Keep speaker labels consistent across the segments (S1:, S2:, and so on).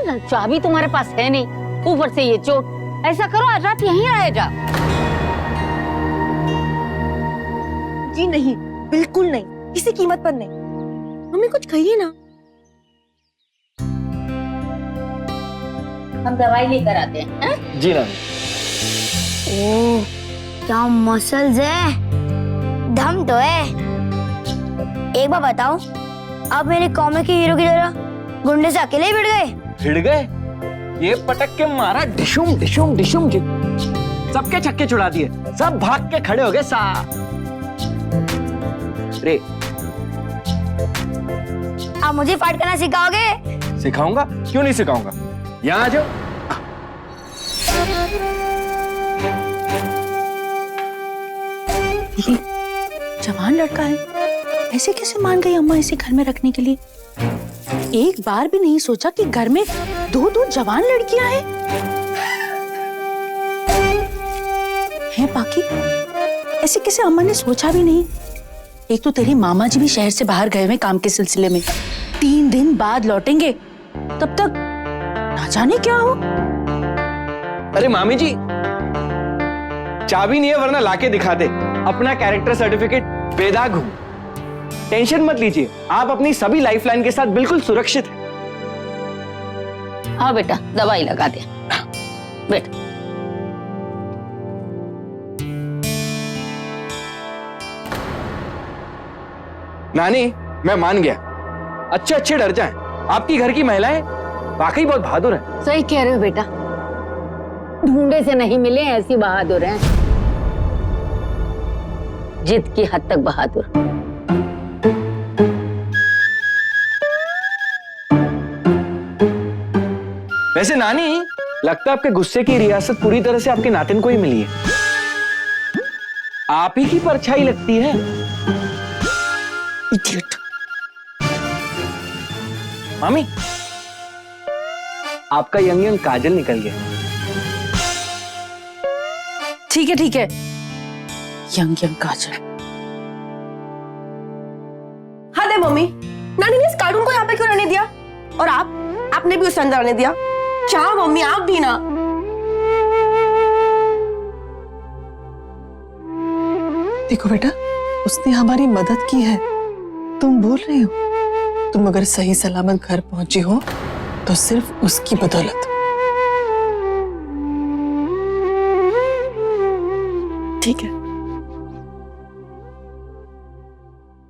S1: ना, चाबी तुम्हारे पास है नहीं, ऊपर से ये चोट। ऐसा करो आज रात यहीं रह जा।
S2: जी नहीं, बिल्कुल नहीं, किसी कीमत पर नहीं। मम्मी कुछ कहिए ना।
S1: हम दवाई लेकर आते हैं।
S3: जी नानी।
S4: ओह, क्या मसल्स है, दम तो है। एक बार बताओ, आप मेरे कॉमिक के हीरो की तरह गुंडे से अकेले ही भिड़ गए?
S3: भिड़ गए? ये पटक के मारा, डिशुम डिशुम डिशुम जी, सबके छक्के छुड़ा दिए, सब भाग के खड़े हो गए सा। रे,
S4: आप मुझे फाइट करना सिखाओगे?
S3: सिखाऊंगा, क्यों नहीं सिखाऊंगा। यहाँ आ जाओ।
S2: जवान लड़का है, ऐसे कैसे मान गई अम्मा इसे घर में रखने के लिए? एक बार भी नहीं सोचा कि घर में दो जवान लड़कियां हैं बाकी? ऐसे कैसे अम्मा ने सोचा भी नहीं? एक तो तेरे मामा जी भी शहर से बाहर गए हुए काम के सिलसिले में, 3 दिन बाद लौटेंगे, तब तक ना जाने क्या हो।
S3: अरे मामी जी, चाबी नहीं है वरना लाके दिखा दे, अपना कैरेक्टर सर्टिफिकेट बेदाग हूं। टेंशन मत लीजिए, आप अपनी सभी लाइफलाइन के साथ बिल्कुल सुरक्षित हैं।
S1: हाँ बेटा, दवाई लगा दे बेटा।
S3: नानी, मैं मान गया, अच्छे अच्छे डर जाएं। आपकी घर की महिलाएं वाकई बहुत बहादुर हैं।
S1: सही कह रहे हो बेटा, ढूंढे से नहीं मिले ऐसी बहादुर हैं, जिद की हद तक बहादुर।
S3: वैसे नानी, लगता है आपके गुस्से की रियासत पूरी तरह से आपके नातिन को ही मिली है। आप ही की परछाई लगती है।
S2: इडियट।
S3: मामी, आपका यंग यंग काजल निकल गया।
S2: ठीक है, यंग यंग काजल। हाँ दे मम्मी, नानी ने इस कार्टून को यहाँ पे क्यों रहने दिया? और आपने भी उसे अंदर रहने दिया क्या? मम्मी आप भी ना।
S5: देखो बेटा, उसने हमारी मदद की है, तुम भूल रहे हो? तुम अगर सही सलामत घर पहुंची हो तो सिर्फ उसकी बदौलत। ठीक है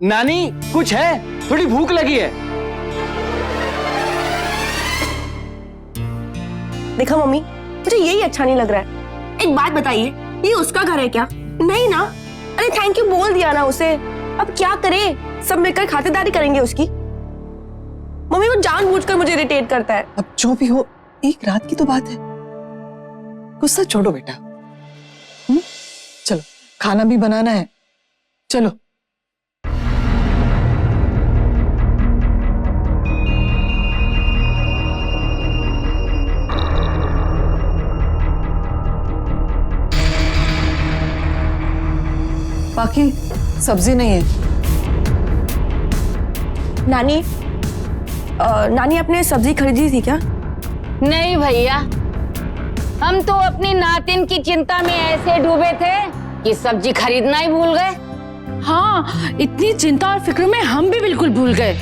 S3: नानी, कुछ है? थोड़ी भूख लगी है।
S2: देखा मम्मी, मुझे यही अच्छा नहीं लग रहा है। एक बात बताइए, ये उसका घर है क्या? नहीं ना। अरे थैंक यू बोल दिया ना उसे, अब क्या करे? सब मिलकर खातिरदारी करेंगे उसकी। मम्मी वो जानबूझकर मुझे इरिटेट करता है।
S5: अब जो भी हो, एक रात की तो बात है, गुस्सा छोड़ो बेटा। चलो, खाना भी बनाना है, चलो। बाकी सब्जी नहीं है।
S2: नानी आपने सब्जी खरीदी थी क्या?
S1: नहीं भैया, हम तो अपनी नातिन की चिंता में ऐसे डूबे थे कि सब्जी खरीदना ही भूल गए।
S2: हाँ, इतनी चिंता और फिक्र में हम भी बिल्कुल भूल गए।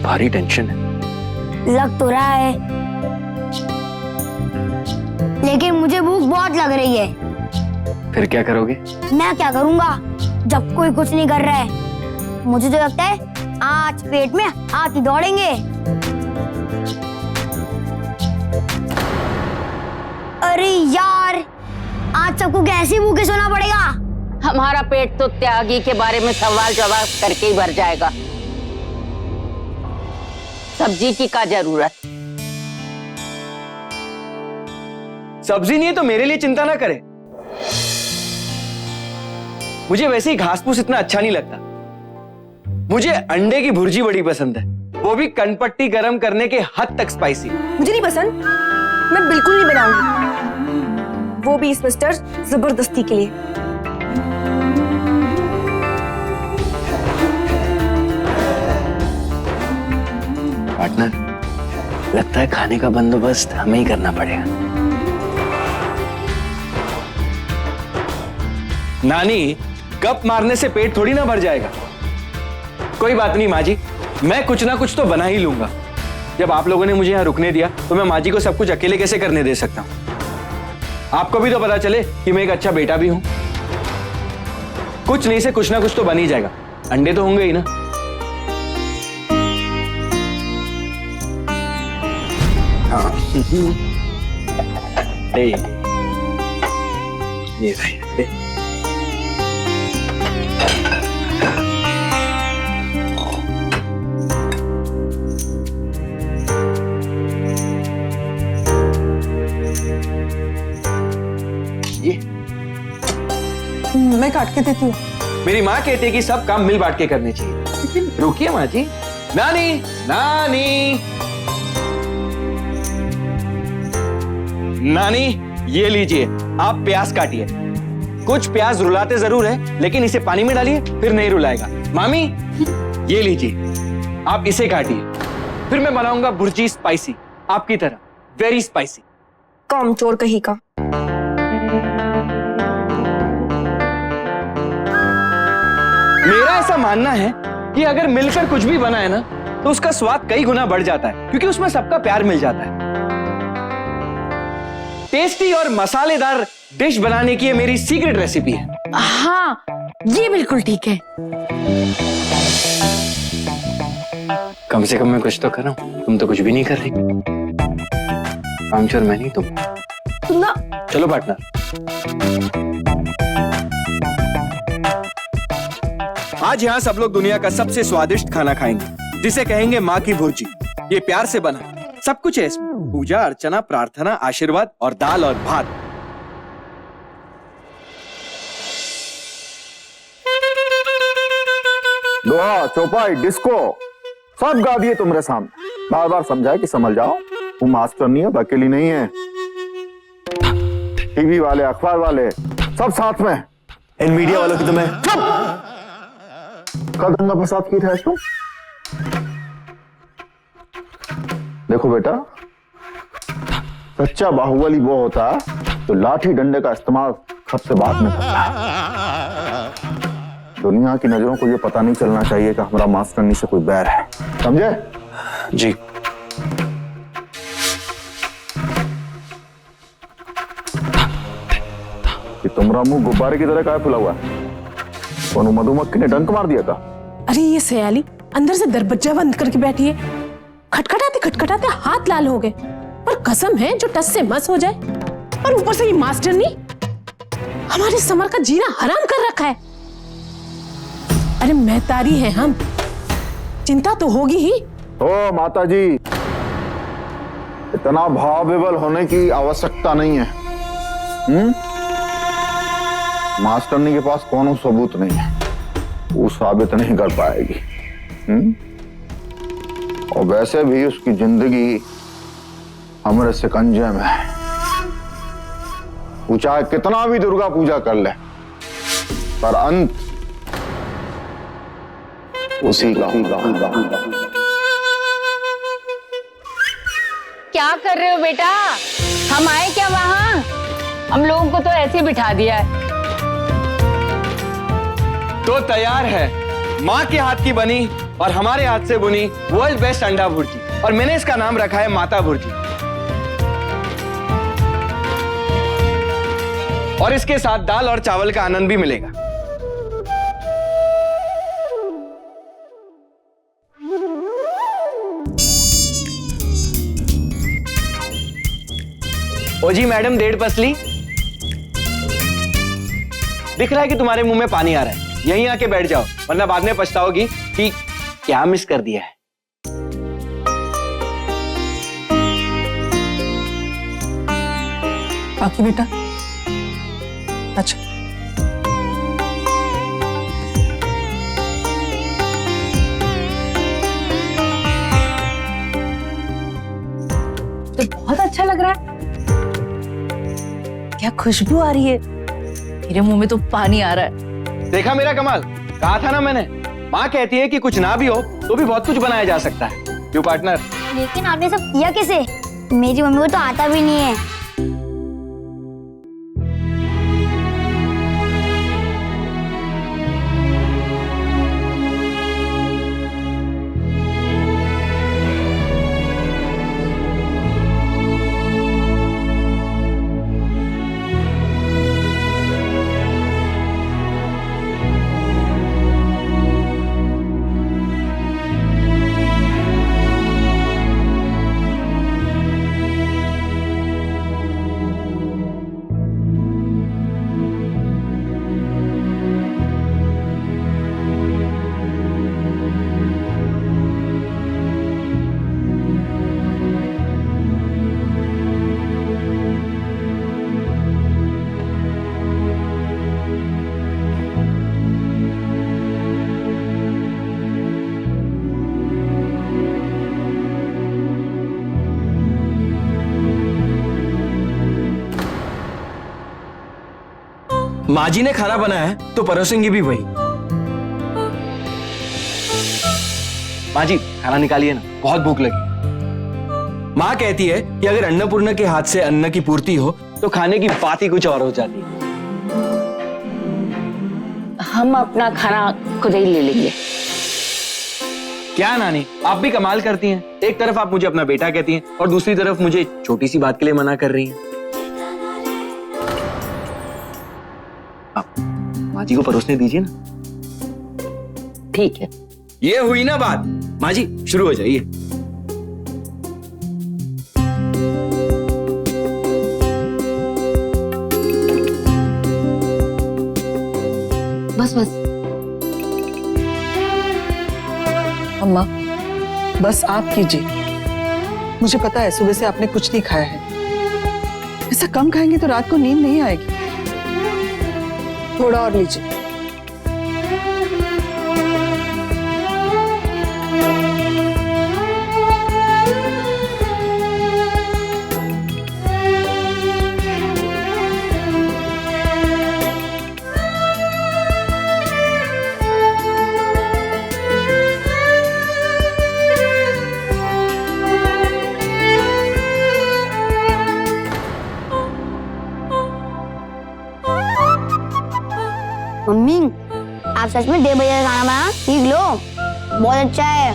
S3: भारी टेंशन है।
S4: लग तो रहा है, लेकिन मुझे भूख बहुत लग रही है।
S3: फिर क्या करोगे?
S4: मैं क्या करूंगा जब कोई कुछ नहीं कर रहा है? मुझे तो लगता है आज पेट में हाथी दौड़ेंगे। अरे यार, आज सबको कैसे भूखे सोना पड़ेगा।
S1: हमारा पेट तो त्यागी के बारे में सवाल जवाब करके ही भर जाएगा। सब्जी की क्या जरूरत?
S3: सब्जी नहीं है तो मेरे लिए चिंता ना करे। मुझे वैसे ही घास फूस इतना अच्छा नहीं लगता। मुझे अंडे की भुर्जी बड़ी पसंद है, वो भी कनपट्टी गरम करने के हद तक स्पाइसी।
S2: मुझे नहीं पसंद, मैं बिल्कुल नहीं बनाऊंगी, वो भी इस मिस्टर जबरदस्ती के लिए।
S3: पार्टनर, लगता है खाने का बंदोबस्त हमें ही करना पड़ेगा। नानी, गप मारने से पेट थोड़ी ना भर जाएगा। कोई बात नहीं माँ जी, मैं कुछ ना कुछ तो बना ही लूंगा। जब आप लोगों ने मुझे यहाँ रुकने दिया तो मैं माँ जी को सब कुछ अकेले कैसे करने दे सकता हूँ। आपको भी तो पता चले कि मैं एक अच्छा बेटा भी हूं। कुछ नहीं से कुछ ना कुछ तो बन ही जाएगा। अंडे तो होंगे ही ना। हाँ। ये रहे।
S5: मैं काट के देती हूँ।
S3: मेरी माँ कहती है कि सब काम मिल बांट के करने चाहिए। लेकिन रुकिए माँ जी। नानी, नानी, नानी, ये लीजिए, आप प्याज काटिए। कुछ प्याज रुलाते जरूर है, लेकिन इसे पानी में डालिए फिर नहीं रुलाएगा। मामी, ये लीजिए, आप इसे काटिए। फिर मैं बनाऊंगा भुर्जी स्पाइसी, आपकी तरह, वेरी स्पाइसी।
S2: कामचोर कहीं का।
S3: मेरा ऐसा मानना है कि अगर मिलकर कुछ भी बना है ना, तो उसका स्वाद कई गुना बढ़ जाता है, क्योंकि उसमें सबका प्यार मिल जाता है। टेस्टी और मसालेदार डिश बनाने की ये मेरी सीक्रेट रेसिपी है।
S1: हाँ, ये बिल्कुल ठीक है।
S3: कम से कम मैं कुछ तो कर रहा हूं, तुम तो कुछ भी नहीं कर रही। कामचोर मैं नहीं, तुम
S2: ना।
S3: चलो पार्टनर। आज यहाँ सब लोग दुनिया का सबसे स्वादिष्ट खाना खाएंगे, जिसे कहेंगे माँ की भुर्जी। ये प्यार से बना, सब कुछ है इसमें। पूजा अर्चना, प्रार्थना, आशीर्वाद और दाल और भात।
S6: दोहा, चौपाई, डिस्को सब गा दिए तुम्हारे सामने। बार बार समझाए कि समझ जाओ, वो मास्टर नहीं है, अकेली नहीं है। टीवी वाले, अखबार वाले सब साथ में।
S3: इन मीडिया वालों की तो मैं
S6: कल दंगा फसाद की था इसको। देखो बेटा, सच्चा बाहुबली वो होता है तो लाठी डंडे का इस्तेमाल सबसे बाद में करता है। दुनिया की नजरों को ये पता नहीं चलना चाहिए कि हमारा मास्टरनी से कोई बैर है, समझे?
S3: जी।
S6: कि तुम्हारा मुंह गुब्बारे की तरह काहे फुला हुआ है? कौन मधुमक्खी ने डंक मार दिया था?
S2: अरे ये सयाली अंदर से दरवाजा बंद करके बैठी है। खटखटाते खटखटाते हाथ लाल हो गए, पर कसम है जो टस से मस हो जाए। और ऊपर से ये मास्टरनी हमारे समर का जीना हराम कर रखा है। अरे महतारी है हम, चिंता तो होगी ही।
S6: ओ माता जी, इतना भाव विवल होने की आवश्यकता नहीं है। मास्टरनी के पास कोनो सबूत नहीं है, वो साबित नहीं कर पाएगी। और वैसे भी उसकी जिंदगी हमारे शिकंजे में है। वो चाहे कितना भी दुर्गा पूजा कर ले, पर अंत उसी का होगा।
S1: क्या कर रहे हो बेटा? हम आए क्या वहां? हम लोगों को तो ऐसे बिठा दिया है।
S3: तो तैयार है माँ के हाथ की बनी और हमारे हाथ से बुनी वर्ल्ड बेस्ट अंडा भुर्जी, और मैंने इसका नाम रखा है माता भुर्जी। और इसके साथ दाल और चावल का आनंद भी मिलेगा। ओ जी मैडम, डेढ़ पसली। दिख रहा है कि तुम्हारे मुंह में पानी आ रहा है, यहीं आके बैठ जाओ, वरना बाद में पछताओगी कि क्या मिस कर दिया है।
S5: बाकी बेटा, अच्छा
S2: तो बहुत अच्छा लग रहा है। क्या खुशबू आ रही है, मेरे मुंह में तो पानी आ रहा है।
S3: देखा मेरा कमाल, कहा था ना मैंने। माँ कहती है कि कुछ ना भी हो तो भी बहुत कुछ बनाया जा सकता है। क्यों पार्टनर?
S4: लेकिन आपने सब किया कैसे? मेरी मम्मी को तो आता भी नहीं है।
S3: माँ जी ने खाना बनाया है तो परोसेंगे भी वही। माँ जी खाना निकालिए ना, बहुत भूख लगी। माँ कहती है कि अगर अन्नपूर्णा के हाथ से अन्न की पूर्ति हो तो खाने की बात ही कुछ और हो जाती है।
S1: हम अपना खाना खुद ही ले लेंगे।
S3: क्या नानी, आप भी कमाल करती हैं। एक तरफ आप मुझे अपना बेटा कहती हैं और दूसरी तरफ मुझे छोटी सी बात के लिए मना कर रही हैं। माँ जी को परोसने दीजिए ना।
S1: ठीक है,
S3: ये हुई ना बात। माँ जी शुरू हो जाइए।
S1: बस बस।
S5: अम्मा बस आप कीजिए। मुझे पता है सुबह से आपने कुछ नहीं खाया है। ऐसा कम खाएंगे तो रात को नींद नहीं आएगी। थोड़ा और लीजिए।
S4: मम्मी आप सच में 1:30 बजे खाना बनाना सीख लो, बहुत अच्छा है।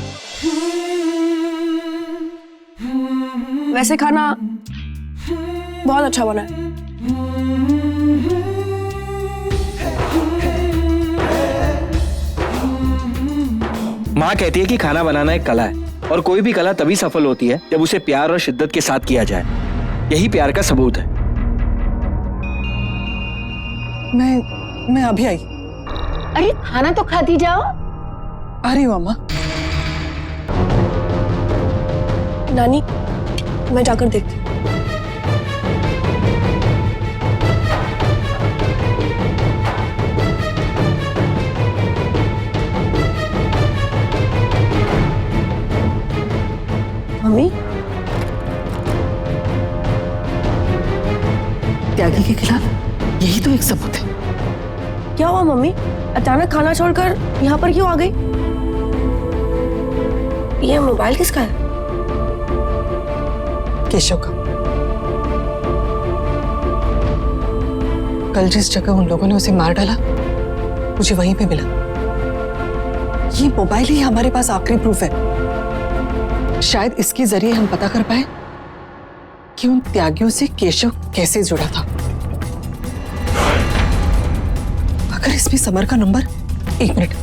S2: वैसे खाना बहुत अच्छा बना है।
S3: माँ कहती है कि खाना बनाना एक कला है और कोई भी कला तभी सफल होती है जब उसे प्यार और शिद्दत के साथ किया जाए। यही प्यार का सबूत है।
S5: मैं अभी आई।
S1: अरे खाना तो खाती जाओ।
S5: आ रही हूँ अम्मा।
S2: नानी मैं जाकर देखती हूँ। मम्मी
S5: त्यागी के खिलाफ यही तो एक सबूत है।
S2: क्या हुआ मम्मी, अचानक खाना छोड़कर यहाँ पर क्यों आ गई? ये मोबाइल किसका है?
S5: केशव का। कल जिस जगह उन लोगों ने उसे मार डाला मुझे वहीं पे मिला। ये मोबाइल ही हमारे पास आखिरी प्रूफ है। शायद इसके जरिए हम पता कर पाए कि उन त्यागियों से केशव कैसे जुड़ा था। अगर इसमें समर का नंबर, 1 मिनट,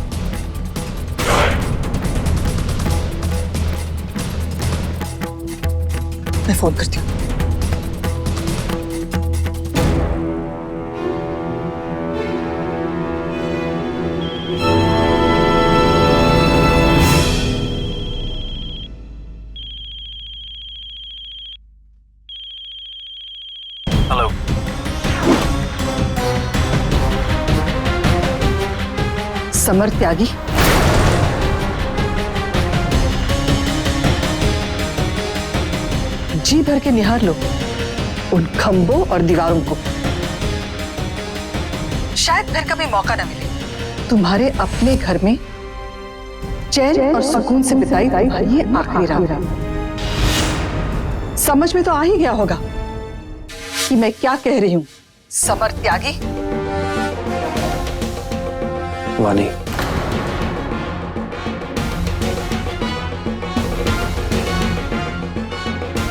S5: मैं फोन करती हूँ।
S3: हेलो।
S5: समर त्यागी, जी भर के निहार लो उन खंभों और दीवारों को। शायद फिर कभी मौका न मिले तुम्हारे अपने घर में चैन और सुकून से बिताई तुम्हारी ये आखिरी रात। समझ में तो आ ही गया होगा कि मैं क्या कह रही हूं। समर त्यागी,
S3: वानी,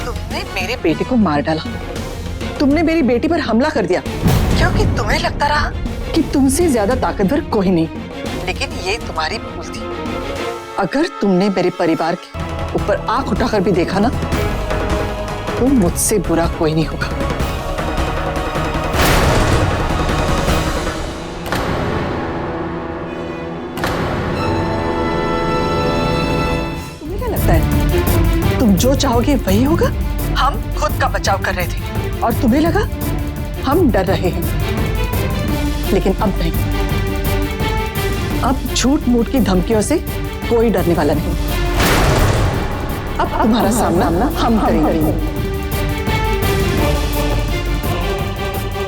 S5: तुमने मेरे बेटे को मार डाला, तुमने मेरी बेटी पर हमला कर दिया क्योंकि तुम्हें लगता रहा कि तुमसे ज्यादा ताकतवर कोई नहीं। लेकिन ये तुम्हारी भूल थी। अगर तुमने मेरे परिवार के ऊपर आंख उठाकर भी देखा ना, तो मुझसे बुरा कोई नहीं होगा। तुम्हें क्या लगता है तुम जो चाहोगे वही होगा? हम खुद का बचाव कर रहे थे और तुम्हें लगा हम डर रहे हैं, लेकिन अब नहीं। अब झूठ मूठ की धमकियों से कोई डरने वाला नहीं। अब तुम्हारा सामना हम करेंगे।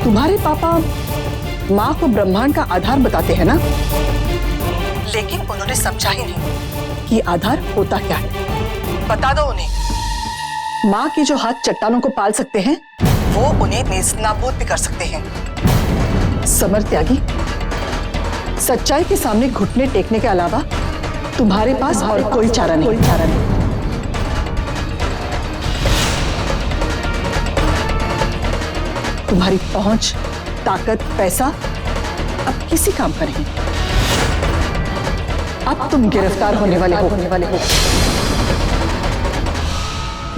S5: तुम्हारे पापा माँ को ब्रह्मांड का आधार बताते हैं ना, लेकिन उन्होंने समझा ही नहीं कि आधार होता क्या है। बता दो उन्हें, माँ की जो हाथ चट्टानों को पाल सकते हैं, वो उन्हें नेस्तनाबूद भी कर सकते हैं। समर त्यागी, सच्चाई के सामने घुटने टेकने के अलावा तुम्हारे पास और कोई चारा नहीं। तुम्हारी पहुंच, ताकत, पैसा अब किसी काम का नहीं। अब तुम गिरफ्तार होने वाले हो।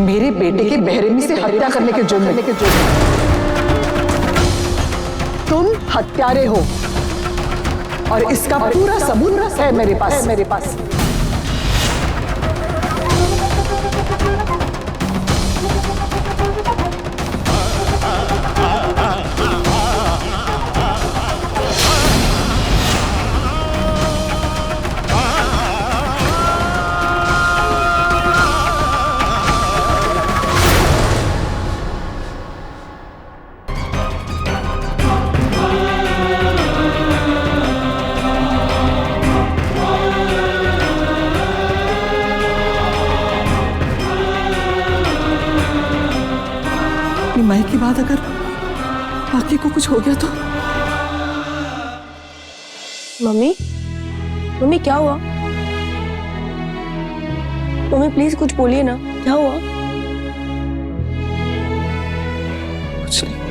S5: मेरे बेटे के बेरहमी से हत्या करने के जुर्म में। तुम हत्यारे हो और इसका पूरा सबूत है मेरे पास। माई की बात अगर बाकी को कुछ हो गया तो?
S2: मम्मी क्या हुआ? मम्मी प्लीज कुछ बोलिए ना, क्या हुआ?
S3: कुछ नहीं।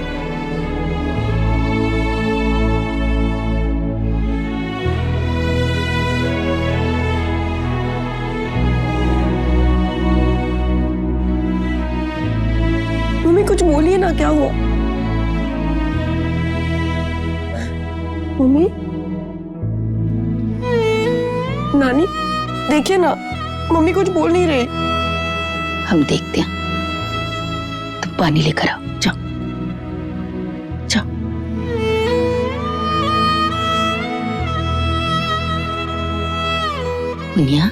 S2: मम्मी कुछ बोलिए ना, क्या हुआ? मम्मी, नानी देखिए ना, मम्मी कुछ बोल नहीं रही।
S1: हम देखते हैं। तुम पानी लेकर आओ, जाओ जाओ। मुनिया,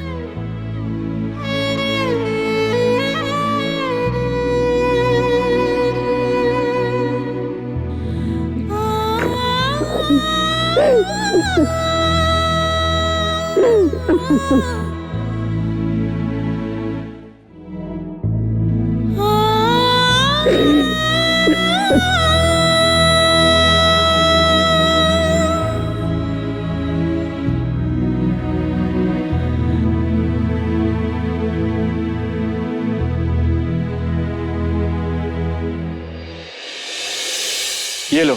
S3: ये लो।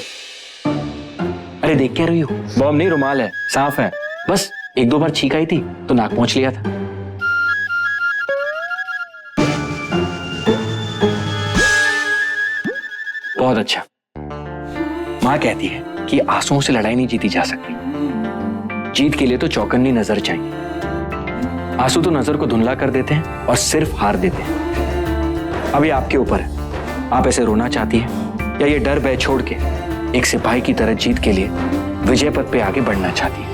S3: अरे देख क्या रही हो? बॉम्ब नहीं, रुमाल है, साफ है। बस एक दो बार छींक आई थी तो नाक पहुंच लिया था। बहुत अच्छा। माँ कहती है कि आंसुओं से लड़ाई नहीं जीती जा सकती। जीत के लिए तो चौकन्नी नजर चाहिए। आंसू तो नजर को धुंधला कर देते हैं और सिर्फ हार देते हैं। अब ये आपके ऊपर है, आप ऐसे रोना चाहती हैं या ये डर भय छोड़ के एक सिपाही की तरह जीत के लिए विजय पथ पे आगे बढ़ना चाहती है।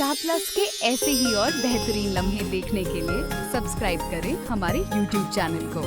S7: स्टार प्लस के ऐसे ही और बेहतरीन लम्हे देखने के लिए सब्सक्राइब करें हमारे YouTube चैनल को।